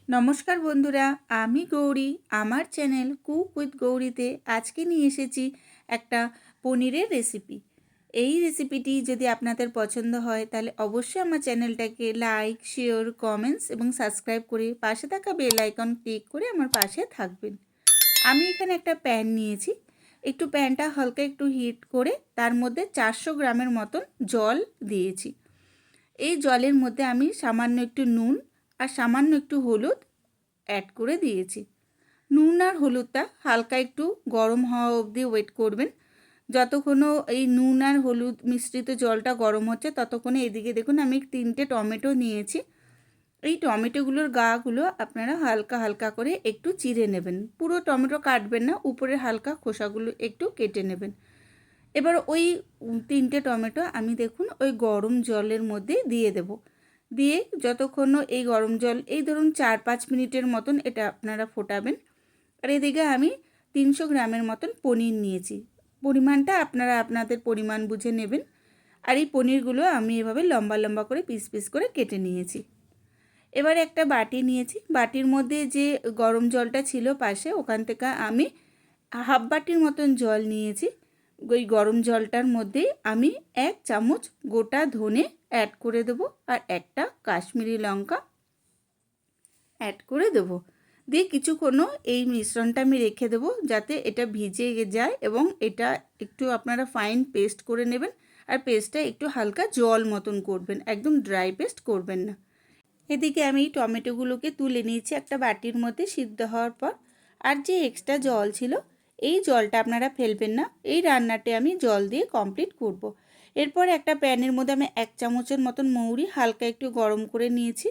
নমস্কার বন্ধুরা, আমি গৌরী। আমার চ্যানেল কুক উইথ গৌরীতে আজকে নিয়ে এসেছি একটা পনিরের রেসিপি। এই রেসিপিটি যদি আপনাদের পছন্দ হয় তাহলে অবশ্যই আমার চ্যানেলটাকে লাইক, শেয়ার, কমেন্টস এবং সাবস্ক্রাইব করে পাশে থাকা বেল আইকন ক্লিক করে আমার পাশে থাকবেন। আমি এখানে একটা প্যান নিয়েছি। একটু প্যানটা হালকা একটু হিট করে তার মধ্যে 400 গ্রামের মতন জল দিয়েছি। এই জলের মধ্যে আমি সামান্য একটু নুন আর সামান্য একটু হলুদ অ্যাড করে দিয়েছি। নুন আর হলুদটা হালকা একটু গরম হওয়া অবধি ওয়েট করবেন। যতক্ষণও এই নুন আর হলুদ মিশ্রিত জলটা গরম হচ্ছে ততক্ষণে এদিকে দেখুন আমি 3টে টমেটো নিয়েছি। এই টমেটোগুলোর গাগুলো আপনারা হালকা হালকা করে একটু চিড়ে নেবেন। পুরো টমেটো কাটবেন না, উপরের হালকা খোসাগুলো একটু কেটে নেবেন। এবার ওই 3টে টমেটো আমি দেখুন ওই গরম জলের মধ্যে দিয়ে দেব। দিয়ে যতক্ষণ এই গরম জল এই ধরুন 4-5 মিনিটের মতন এটা আপনারা ফোটাবেন। আর এদিকে আমি 300 গ্রামের মতন পনির নিয়েছি। পরিমাণটা আপনারা আপনাদের পরিমাণ বুঝে নেবেন। আর এই পনিরগুলো আমি এভাবে লম্বা লম্বা করে পিস পিস করে কেটে নিয়েছি। এবার একটা বাটি নিয়েছি। বাটির মধ্যে যে গরম জলটা ছিল পাশে, ওখান থেকে আমি হাফ বাটির মতন জল নিয়েছি। ওই গরম জলটার মধ্যে আমি 1 চামচ গোটা ধনে অ্যাড করে দেবো আর একটা কাশ্মীরি লঙ্কা অ্যাড করে দেবো। দিয়ে কিছুক্ষণ এই মিশ্রণটা আমি রেখে দেবো যাতে এটা ভিজে যায় এবং এটা একটু আপনারা ফাইন পেস্ট করে নেবেন। আর পেস্টটা একটু হালকা জল মতন করবেন, একদম ড্রাই পেস্ট করবেন না। এদিকে আমি টমেটোগুলোকে তুলে নিয়েছি একটা বাটির মধ্যে সিদ্ধ হওয়ার পর। আর যে এক্সট্রা জল ছিল এই জলটা আপনারা ফেলবেন না। এই রান্নাটা আমি জল দিয়ে কমপ্লিট করব। এরপর একটা প্যানের মধ্যে আমি 1 চামচের মতন মৌরি হালকা একটু গরম করে নিয়েছি।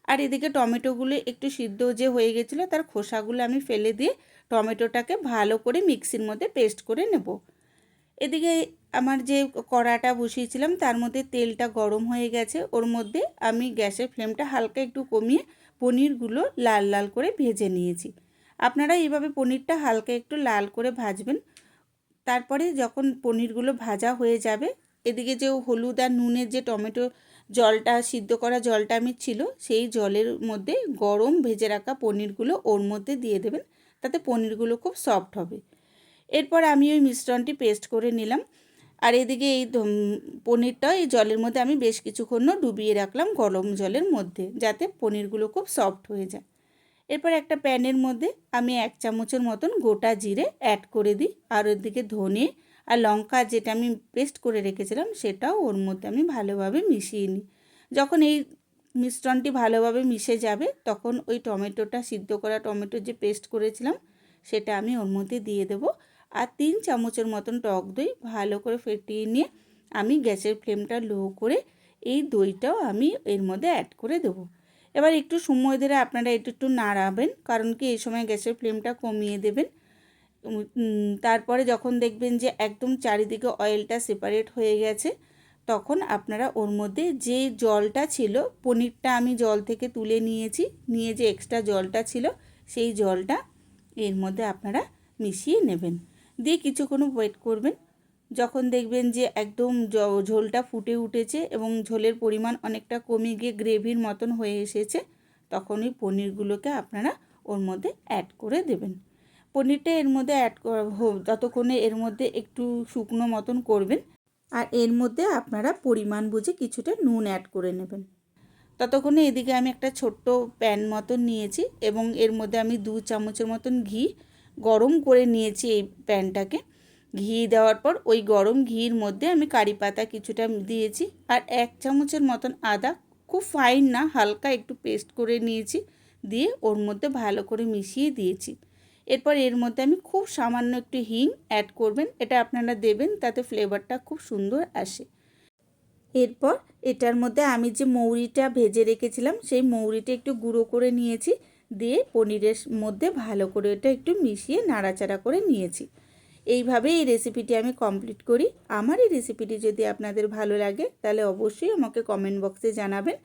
আর এদিকে টমেটোগুলো একটু সিদ্ধ যে হয়ে গেছিলো তার খোসাগুলো আমি ফেলে দিয়ে টমেটোটাকে ভালো করে মিক্সির মধ্যে পেস্ট করে নেব। এদিকে আমার যে কড়াটা বসিয়েছিলাম তার মধ্যে তেলটা গরম হয়ে গেছে। ওর মধ্যে আমি গ্যাসের ফ্লেমটা হালকা একটু কমিয়ে পনিরগুলো লাল লাল করে ভেজে নিয়েছি। আপনারা এইভাবে পনিরটা হালকা একটু লাল করে ভাজবেন। তারপরে যখন পনিরগুলো ভাজা হয়ে যাবে, এদিকে যে হলুদ আর নুনের যে টমেটো জলটা সিদ্ধ করা জলটা আমি ছিল সেই জলের মধ্যে গরম ভেজে রাখা পনিরগুলো ওর মধ্যে দিয়ে দেবেন, তাতে পনিরগুলো খুব সফট হবে। এরপর আমি ওই মিশ্রণটি পেস্ট করে নিলাম। আর এদিকে এই পনিরটা এই জলের মধ্যে আমি বেশ কিছুক্ষণ ডুবিয়ে রাখলাম গরম জলের মধ্যে, যাতে পনিরগুলো খুব সফট হয়ে যায়। এরপর একটা প্যানের মধ্যে আমি 1 চামচের মতন গোটা জিরে অ্যাড করে দিই। আর ওদিকে ধনে আর লঙ্কা যেটা আমি পেস্ট করে রেখেছিলাম সেটাও ওর মধ্যে আমি ভালোভাবে মিশিয়ে নিই। যখন এই মিশ্রণটি ভালোভাবে মিশে যাবে তখন ওই টমেটোটা সিদ্ধ করা টমেটোর যে পেস্ট করেছিলাম সেটা আমি ওর মধ্যে দিয়ে দেবো। আর 3 চামচের মতন টক দই ভালো করে ফেটিয়ে নিয়ে আমি গ্যাসের ফ্লেমটা লো করে এই দইটাও আমি এর মধ্যে অ্যাড করে দেবো। এবার একটু সময় ধরে আপনারা একটু নাড়াবেন, কারণ কি এই সময় গ্যাসের ফ্লেমটা কমিয়ে দেবেন। তারপরে যখন দেখবেন যে একদম চারিদিকে অয়েলটা সেপারেট হয়ে গেছে তখন আপনারা ওর মধ্যে যে জলটা ছিল, পনিরটা আমি জল থেকে তুলে নিয়েছি, নিয়ে যে এক্সট্রা জলটা ছিল সেই জলটা এর মধ্যে আপনারা মিশিয়ে নেবেন। দিয়ে কিছুক্ষণ ওয়েট করবেন। যখন দেখবেন যে একদম ঝোলটা ফুটে উঠেছে এবং ঝোলের পরিমাণ অনেকটা কমে গিয়ে গ্রেভির মতন হয়ে এসেছে তখন ওই পনিরগুলোকে আপনারা ওর মধ্যে অ্যাড করে দেবেন। পনিরটা এর মধ্যে ততক্ষণে এর মধ্যে একটু শুকনো মতন করবেন। আর এর মধ্যে আপনারা পরিমাণ বুঝে কিছুটা নুন অ্যাড করে নেবেন। ততক্ষণে এদিকে আমি একটা ছোট্ট প্যান মতন নিয়েছি এবং এর মধ্যে আমি 2 চামচের মতন ঘি গরম করে নিয়েছি। এই প্যানটাকে ঘি দেওয়ার পর ওই গরম ঘির মধ্যে আমি কারি পাতা কিছুটা দিয়েছি আর 1 চামচের মতন আদা, খুব ফাইন না, হালকা একটু পেস্ট করে নিয়েছি, দিয়ে ওর মধ্যে ভালো করে মিশিয়ে দিয়েছি। এরপর এর মধ্যে আমি খুব সামান্য একটু হিং অ্যাড করবেন, এটা আপনারা দেবেন তাতে ফ্লেভারটা খুব সুন্দর আসে। এরপর এটার মধ্যে আমি যে মৌরিটা ভেজে রেখেছিলাম সেই মৌরিটা একটু গুঁড়ো করে নিয়েছি, দিয়ে পনিরের মধ্যে ভালো করে এটা একটু মিশিয়ে নাড়াচাড়া করে নিয়েছি। এইভাবে এই রেসিপিটি আমি কমপ্লিট করি। আমার এই রেসিপিটি যদি আপনাদের ভালো লাগে তাহলে অবশ্যই আমাকে কমেন্ট বক্সে জানাবেন